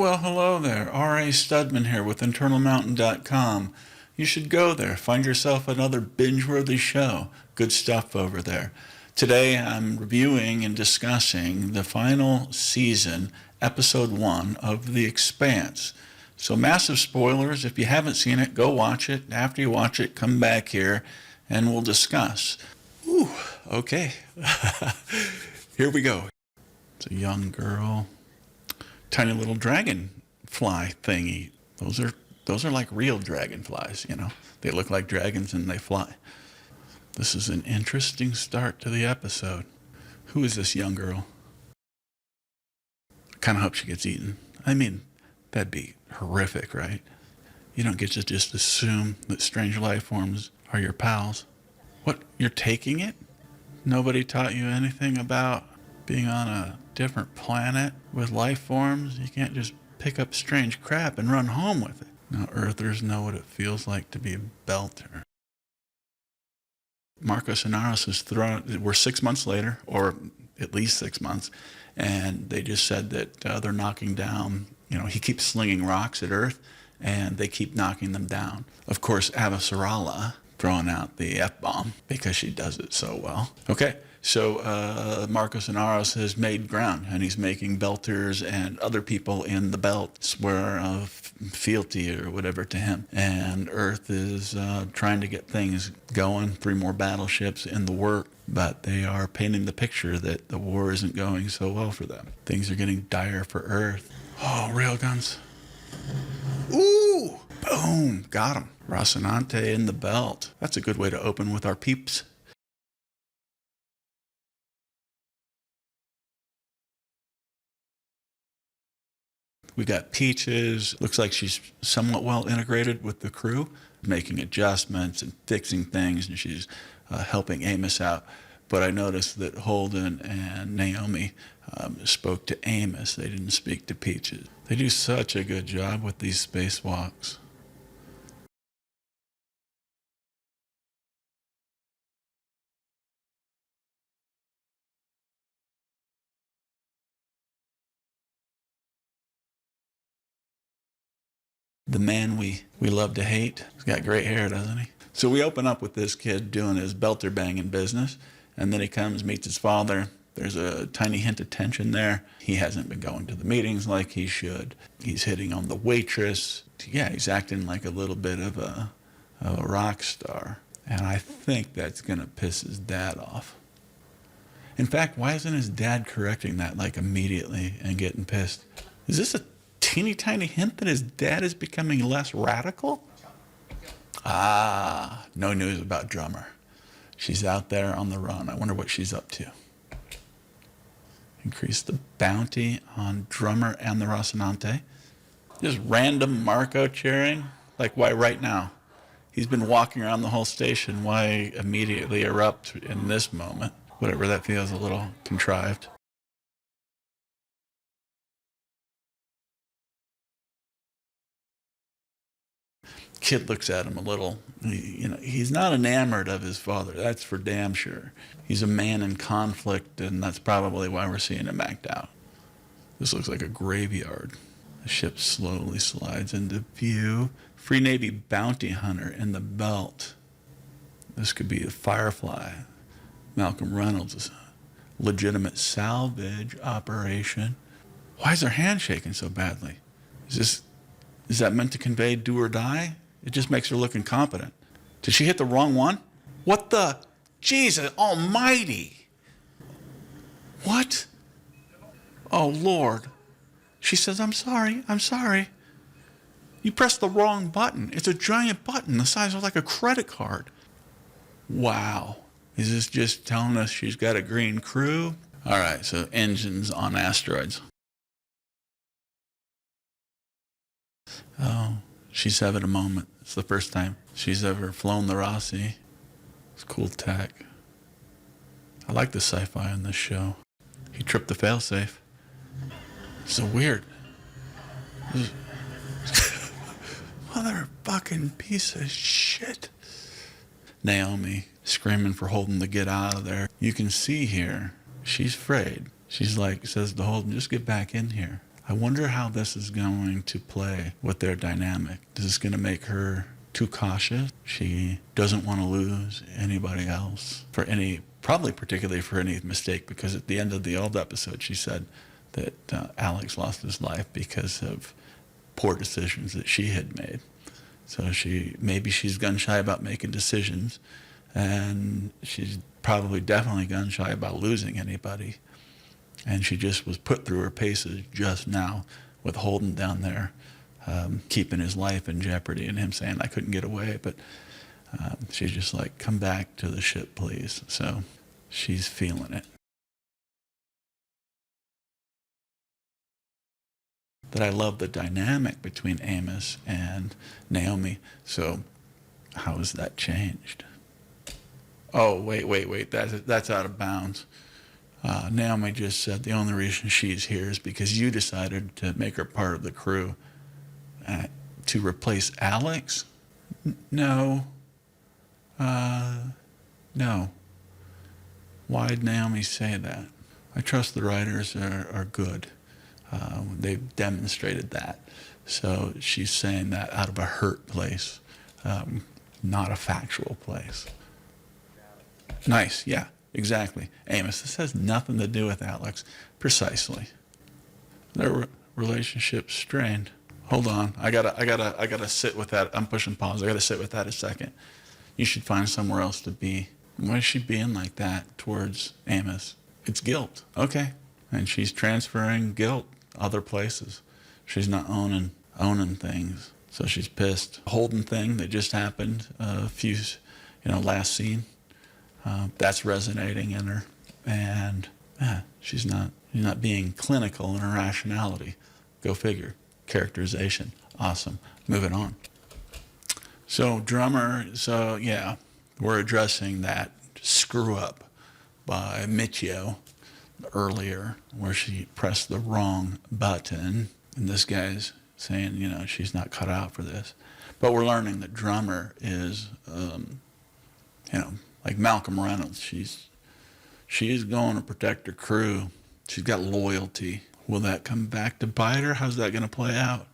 Well, hello there. R.A. Studman here with InternalMountain.com. You should go there. Find yourself another binge-worthy show. Good stuff over there. Today I'm reviewing and discussing the final season, Episode 1 of The Expanse. So massive spoilers. If you haven't seen it, go watch it. After you watch it, come back here and we'll discuss. Ooh, okay. Here we go. It's a young girl. Tiny little dragonfly thingy. Those are like real dragonflies, you know. They look like dragons and they fly. This is an interesting start to the episode. Who is this young girl? I kind of hope she gets eaten. I mean, that'd be horrific, right? You don't get to just assume that strange life forms are your pals. What, you're taking it? Nobody taught you anything about being on a different planet with life forms? You can't just pick up strange crap and run home with it. Now Earthers know what it feels like to be a belter. Marcos and Aros is thrown. We're 6 months later, or at least 6 months, and they just said that they're knocking down, he keeps slinging rocks at Earth, and they keep knocking them down. Of course, Avasarala throwing out the F-bomb because she does it so well. Okay. So Marcos and Aros has made ground, and he's making belters and other people in the belt swear fealty or whatever to him. And Earth is trying to get things going, 3 more battleships in the work, but they are painting the picture that the war isn't going so well for them. Things are getting dire for Earth. Oh, railguns. Ooh! Boom! Got him. Rocinante in the belt. That's a good way to open with our peeps. We got Peaches. Looks like she's somewhat well integrated with the crew, making adjustments and fixing things, and she's helping Amos out. But I noticed that Holden and Naomi spoke to Amos. They didn't speak to Peaches. They do such a good job with these spacewalks. The man we love to hate. He's got great hair, doesn't he? So we open up with this kid doing his belter banging business, and then he comes, meets his father. There's a tiny hint of tension there. He hasn't been going to the meetings like he should. He's hitting on the waitress. Yeah, he's acting like a little bit of a rock star. And I think that's going to piss his dad off. In fact, why isn't his dad correcting that like immediately and getting pissed? Is this a teeny tiny hint that his dad is becoming less radical? Ah, no news about Drummer. She's out there on the run. I wonder what she's up to. Increase the bounty on Drummer and the Rocinante. Just random Marco cheering? Like, why right now? He's been walking around the whole station. Why immediately erupt in this moment? Whatever, that feels a little contrived. Kid looks at him a little. He's not enamored of his father. That's for damn sure. He's a man in conflict, and that's probably why we're seeing him act out. This looks like a graveyard. The ship slowly slides into view. Free Navy bounty hunter in the belt. This could be a Firefly. Malcolm Reynolds is a legitimate salvage operation. Why is her hand shaking so badly? Is that meant to convey do or die? It just makes her look incompetent. Did she hit the wrong one? What the? Jesus almighty. What? Oh, Lord. She says, I'm sorry. You pressed the wrong button. It's a giant button the size of like a credit card. Wow. Is this just telling us she's got a green crew? All right, so engines on asteroids. Oh, she's having a moment. It's the first time she's ever flown the Rossi. It's cool tech. I like the sci-fi on this show. He tripped the failsafe. So weird. Motherfucking piece of shit. Naomi screaming for Holden to get out of there. You can see here, she's afraid. She's like, says to Holden, just get back in here. I wonder how this is going to play with their dynamic. Is this going to make her too cautious? She doesn't want to lose anybody else for any, probably particularly for any mistake, because at the end of the old episode, she said that Alex lost his life because of poor decisions that she had made. So maybe she's gun shy about making decisions, and she's probably definitely gun shy about losing anybody. And she just was put through her paces just now with Holden down there, keeping his life in jeopardy, and him saying, I couldn't get away. But she's just like, come back to the ship, please. So she's feeling it. That I love the dynamic between Amos and Naomi. So how has that changed? Oh, wait. That's out of bounds. Naomi just said the only reason she's here is because you decided to make her part of the crew. To replace Alex? No. No. Why'd Naomi say that? I trust the writers are good. They've demonstrated that. So she's saying that out of a hurt place, not a factual place. Nice, yeah, exactly. Amos, this has nothing to do with Alex. Precisely. Their relationship's strained. Hold on, I gotta sit with that. I'm pushing pause. I gotta sit with that a second. You should find somewhere else to be. Why is she being like that towards Amos? It's guilt. Okay. And she's transferring guilt other places. She's not owning things. So she's pissed. Holden thing that just happened last scene, that's resonating in her. And she's not being clinical in her rationality. Go figure. Characterization. Awesome. Moving on. So drummer, we're addressing that screw up by Michio earlier, where she pressed the wrong button, and this guy's saying, she's not cut out for this. But we're learning that drummer is, like Malcolm Reynolds. She's going to protect her crew. She's got loyalty. Will that come back to bite her? How's that going to play out?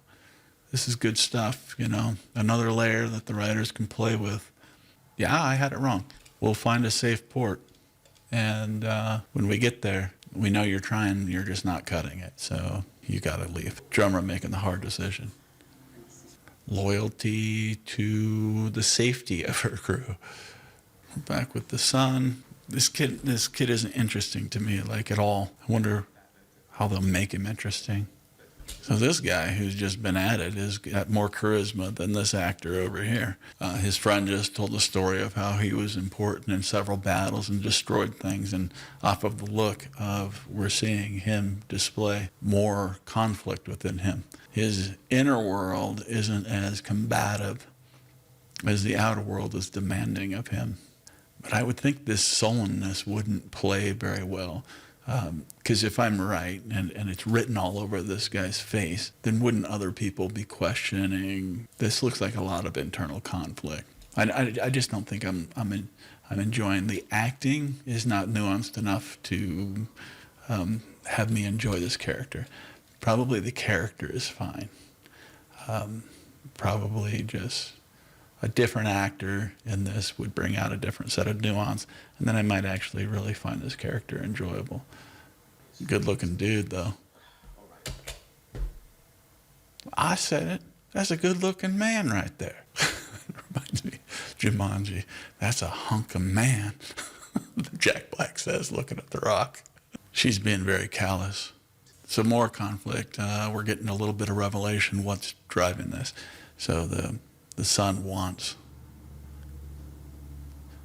This is good stuff, another layer that the writers can play with. Yeah, I had it wrong. We'll find a safe port. And when we get there, we know you're trying, you're just not cutting it. So you got to leave. Drummer making the hard decision. Loyalty to the safety of her crew. We're back with the son. This kid isn't interesting to me, like, at all. I wonder how they'll make him interesting. So this guy who's just been added has got more charisma than this actor over here. His friend just told the story of how he was important in several battles and destroyed things, and off of the look of, we're seeing him display more conflict within him. His inner world isn't as combative as the outer world is demanding of him. But I would think this sullenness wouldn't play very well. Because if I'm right, and it's written all over this guy's face, then wouldn't other people be questioning, this looks like a lot of internal conflict. I just don't think I'm enjoying. The acting is not nuanced enough to have me enjoy this character. Probably the character is fine. Probably just a different actor in this would bring out a different set of nuance, and then I might actually really find this character enjoyable. Good looking dude, though. I said it. That's a good looking man right there. Reminds me of Jumanji. That's a hunk of man. Jack Black says, looking at the rock. She's being very callous. Some more conflict. We're getting a little bit of revelation what's driving this. So the son wants.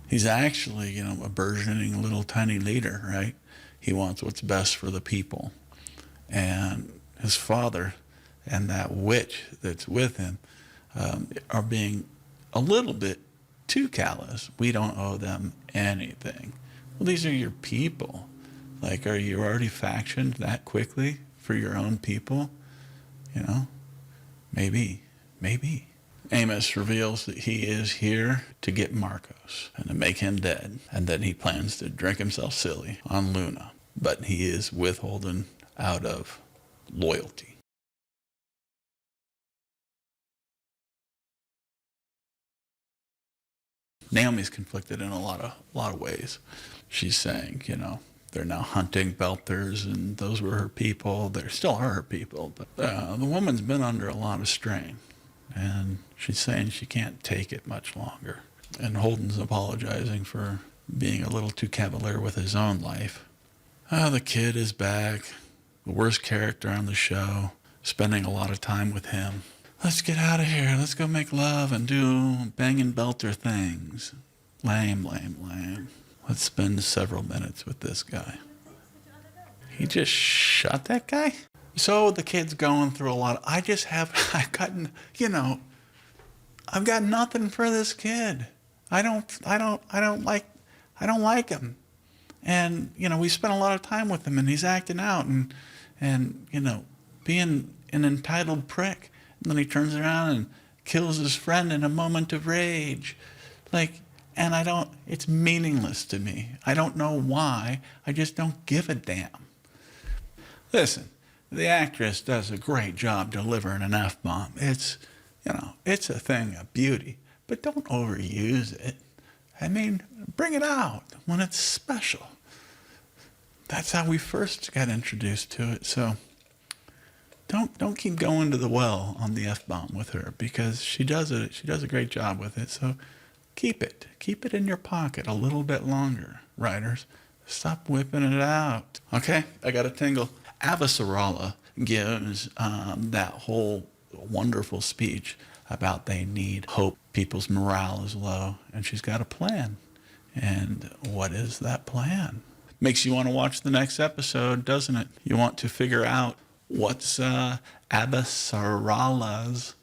He's actually, a burgeoning little tiny leader, right? He wants what's best for the people. And his father and that witch that's with him are being a little bit too callous. We don't owe them anything. Well, these are your people. Like, are you already factioned that quickly for your own people? Maybe. Amos reveals that he is here to get Marcos and to make him dead, and that he plans to drink himself silly on Luna. But he is withholding out of loyalty. Naomi's conflicted in a lot of ways. She's saying, they're now hunting Belters, and those were her people. They still are her people, but the woman's been under a lot of strain, and she's saying she can't take it much longer. And Holden's apologizing for being a little too cavalier with his own life. The kid is back, the worst character on the show, spending a lot of time with him. Let's get out of here. Let's go make love and do banging Belter things. Lame, lame, lame. Let's spend several minutes with this guy. He just shot that guy? So the kid's going through a lot. I've got nothing for this kid. I don't like him. And, we spent a lot of time with him, and he's acting out and being an entitled prick. And then he turns around and kills his friend in a moment of rage. It's meaningless to me. I don't know why. I just don't give a damn. Listen, the actress does a great job delivering an F-bomb. It's a thing of beauty, but don't overuse it. Bring it out when it's special. That's how we first got introduced to it, so don't keep going to the well on the F-bomb with her, because she does a great job with it. So keep it in your pocket a little bit longer, writers. Stop whipping it out. Okay, I got a tingle. Avasarala gives that whole wonderful speech about they need hope, people's morale is low, and she's got a plan. And what is that plan? Makes you want to watch the next episode, doesn't it? You want to figure out what's Avasarala's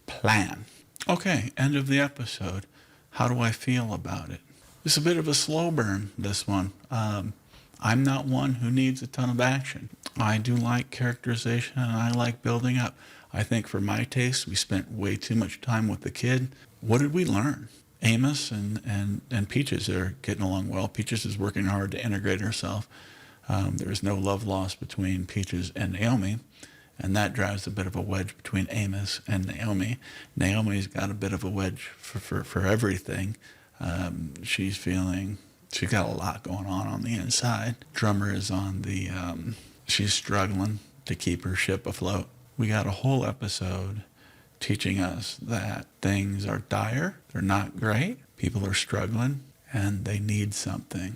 plan. Okay, end of the episode. How do I feel about it? It's a bit of a slow burn, this one. I'm not one who needs a ton of action. I do like characterization, and I like building up. I think for my taste, we spent way too much time with the kid. What did we learn? Amos and Peaches are getting along well. Peaches is working hard to integrate herself. There is no love lost between Peaches and Naomi, and that drives a bit of a wedge between Amos and Naomi. Naomi's got a bit of a wedge for everything. She's got a lot going on the inside. Drummer is on the, she's struggling to keep her ship afloat. We got a whole episode teaching us that things are dire, they're not great, people are struggling, and they need something.